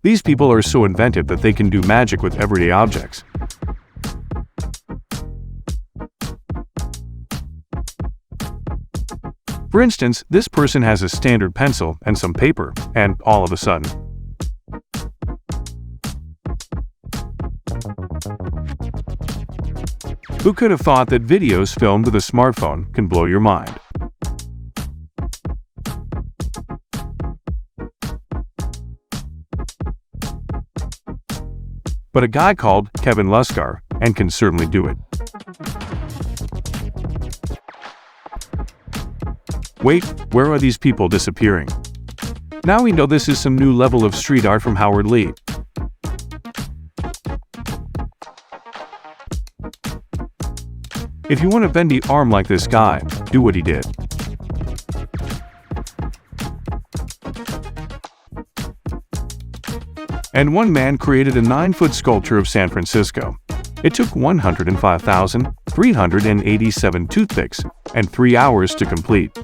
These people are so inventive that they can do magic with everyday objects. For instance, this person has a standard pencil and some paper, and all of a sudden, who could have thought that videos filmed with a smartphone can blow your mind? But a guy called Kevin Luskar and can certainly do it. Wait, where are these people disappearing? Now we know this is some new level of street art from Howard Lee. If you want a bendy arm like this guy, do what he did. And one man created a 9-foot sculpture of San Francisco. It took 105,387 toothpicks and 3 hours to complete.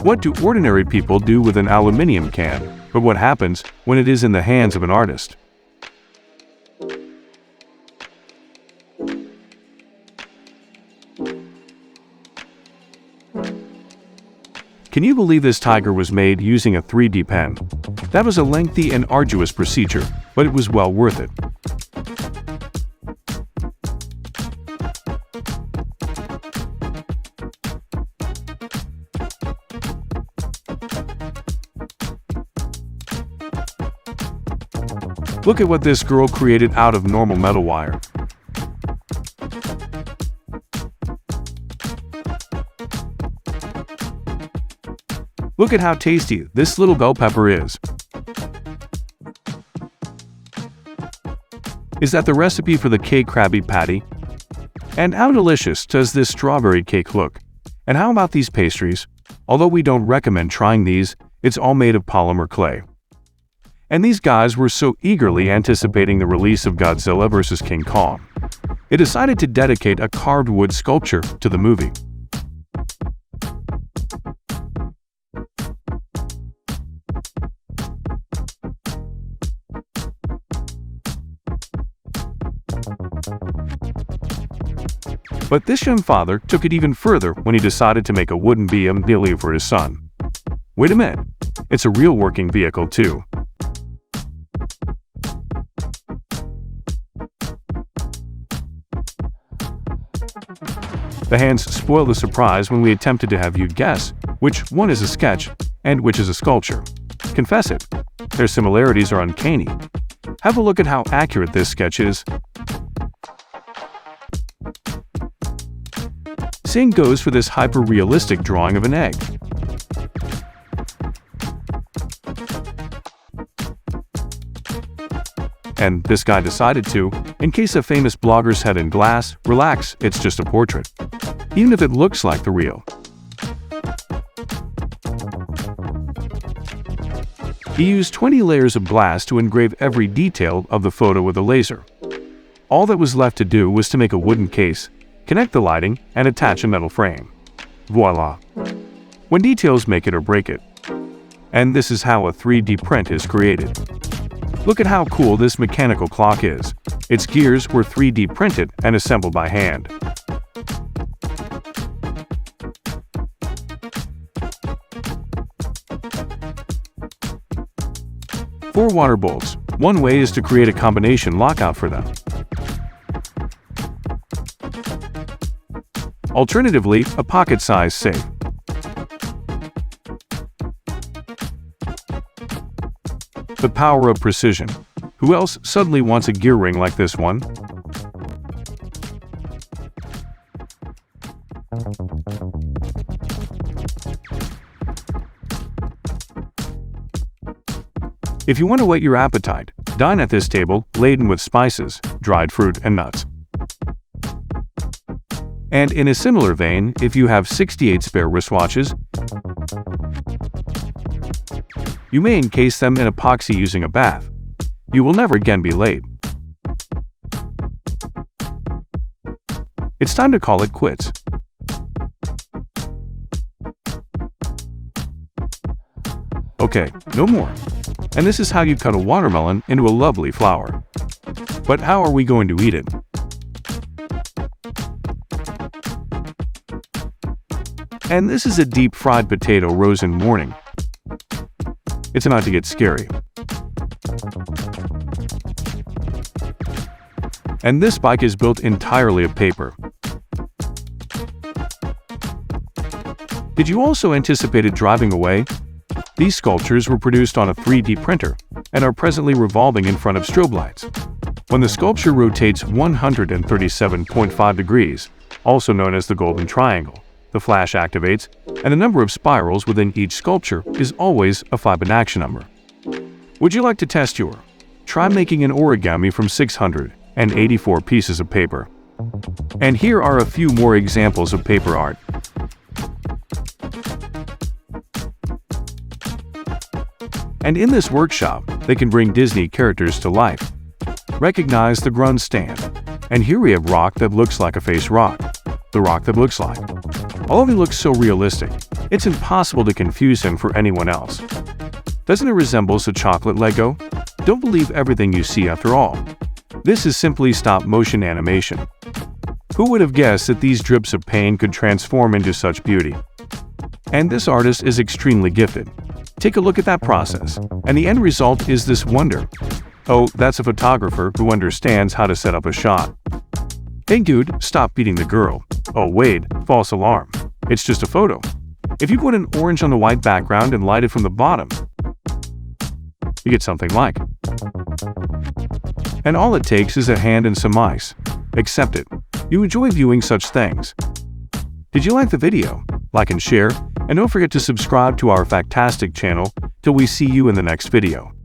What do ordinary people do with an aluminum can, but what happens when it is in the hands of an artist? Can you believe this tiger was made using a 3D pen? That was a lengthy and arduous procedure, but it was well worth it. Look at what this girl created out of normal metal wire. Look at how tasty this little bell pepper is. Is that the recipe for the cake Krabby Patty? And how delicious does this strawberry cake look? And how about these pastries? Although we don't recommend trying these, it's all made of polymer clay. And these guys were so eagerly anticipating the release of Godzilla vs. King Kong, they decided to dedicate a carved wood sculpture to the movie. But this young father took it even further when he decided to make a wooden BMW for his son. Wait a minute, it's a real working vehicle too. The hands spoil the surprise when we attempted to have you guess which one is a sketch and which is a sculpture. Confess it, their similarities are uncanny. Have a look at how accurate this sketch is. Same goes for this hyper-realistic drawing of an egg. And this guy decided to, in case a famous blogger's head in glass, relax, it's just a portrait. Even if it looks like the real. He used 20 layers of glass to engrave every detail of the photo with a laser. All that was left to do was to make a wooden case, connect the lighting, and attach a metal frame. Voila! When details make it or break it. And this is how a 3D print is created. Look at how cool this mechanical clock is. Its gears were 3D printed and assembled by hand. Four water bolts. One way is to create a combination lockout for them. Alternatively, a pocket-sized safe. The power of precision. Who else suddenly wants a gear ring like this one? If you want to whet your appetite, dine at this table laden with spices, dried fruit, and nuts. And in a similar vein, if you have 68 spare wristwatches, you may encase them in epoxy using a bath. You will never again be late. It's time to call it quits. Okay, no more. And this is how you cut a watermelon into a lovely flower. But how are we going to eat it? And this is a deep-fried potato rose in morning. It's about to get scary. And this bike is built entirely of paper. Did you also anticipate it driving away? These sculptures were produced on a 3D printer and are presently revolving in front of strobe lights. When the sculpture rotates 137.5 degrees, also known as the golden triangle, the flash activates, and the number of spirals within each sculpture is always a Fibonacci number. Would you like to test your? Try making an origami from 684 pieces of paper. And here are a few more examples of paper art. And in this workshop, they can bring Disney characters to life. Recognize the grunge stand. And here we have rock that looks like a face rock. The rock that looks like. All of it looks so realistic, it's impossible to confuse him for anyone else. Doesn't it resemble a chocolate Lego? Don't believe everything you see after all. This is simply stop-motion animation. Who would have guessed that these drips of paint could transform into such beauty? And this artist is extremely gifted. Take a look at that process, and the end result is this wonder. Oh, that's a photographer who understands how to set up a shot. Hey dude, stop beating the girl. Oh wait, false alarm. It's just a photo. If you put an orange on the white background and light it from the bottom, you get something like. And all it takes is a hand and some ice. Accept it. You enjoy viewing such things. Did you like the video? Like and share, and don't forget to subscribe to our Factastic channel till we see you in the next video.